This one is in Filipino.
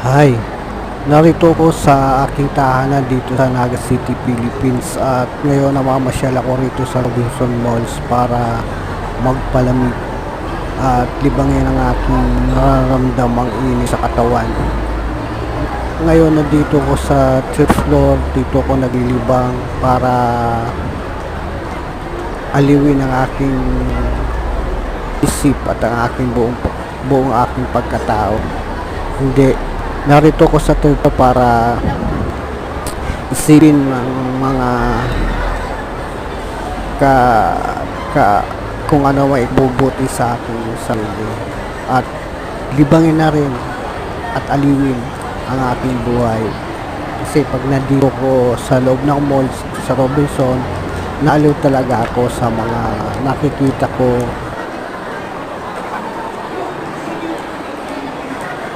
Hi, narito ko sa aking tahanan dito sa Naga City, Philippines at ngayon namamasyal ako rito sa Robinson Malls para magpalamig at libangin ang aking nararamdamang init sa katawan. Ngayon nandito ko sa third floor, dito ko naglilibang para aliwin ang aking isip at ang aking buong aking pagkatao. Hindi, narito ko sa third floor para isipin ng mga ka, ka kung ano may ibubuti sa aking sarili at libangin na rin at aliwin ang aking buhay. Kasi pag nandito ko sa loob ng mall sa Robinson, naaliw talaga ako sa mga nakikita ko